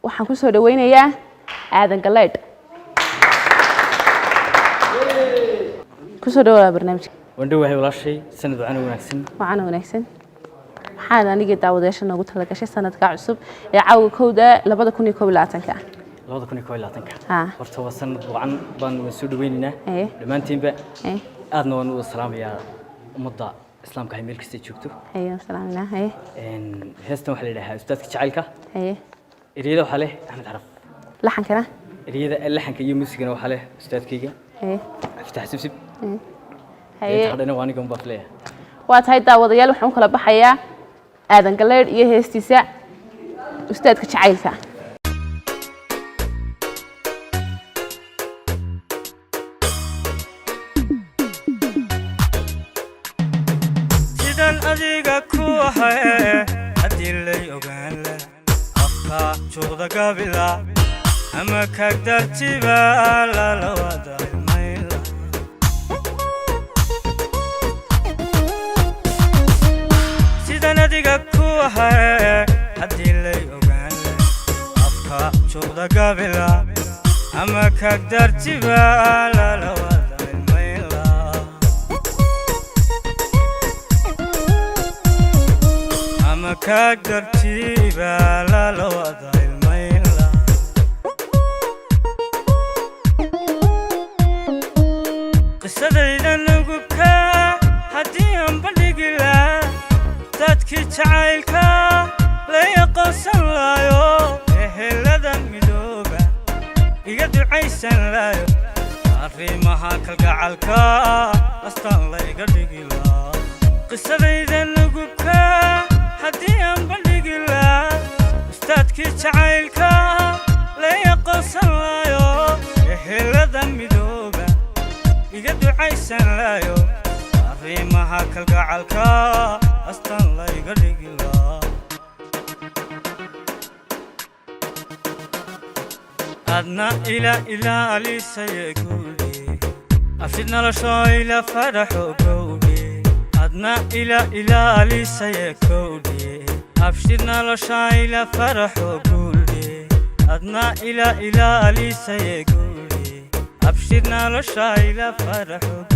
waxaan ku soo dhaweynayaa aadan galeed ku soo dhawaada barnaamijka wandhowahay walaashay sanad wanaagsan waxaan aniga daawadeyaasha noogu talagashay sanadka cusub ee caawa kowda 2021 horta waa sanad wacan baan soo dhaweynaynaa dhamaantiinba aadna waan u salaamayaa ummadda islaamka ay meel kasta joogto salaamna heestan waxa la yiraahdaa ustaadka jacaylka eriyada waxa leh Axmed Araf laxankana eriyada laxanka iyo muusigana waxa leh ustaadkayga Aftah Sibsib hadana waan iga mbaafleeya waa tahay daawadayaal waxaan kala baxayaa aadan galeed iyo heestiisa ustaadka jacaylka adiga ku ahay hadii lay ogaan la afka jooda gabila ama ka dartiba la wada mayla sidan adiga ku ahay hadii lay ogaan la afka jooda gabila ama ka dartiba la wada كاكدرتيبا لا لوضع الميلا قصة إذا نقبكا حديهم بلقلا تاتكي تعايلكا لا يقصن لايو إهلا دمي دوبا يقدر عيسان لايو عريمها كالقعالكا أستان لا يقدر قصة إذا نقبكا حديهم بلقلا استادكي تعايلكا لا يقصن لايو إهلا دمي دوبا يقدو عيسان لايو عريمها كالقعالكا أستان لا يقدقلا أدنى إلى أليس يقولي أفشدنا لشو إلى فرحو قولي أدنى إلى أليس يقولي أبشرنا لشايلة فرح وقولي أدنى إلى أليس يقولي أبشرنا لشايلة فرح وقولي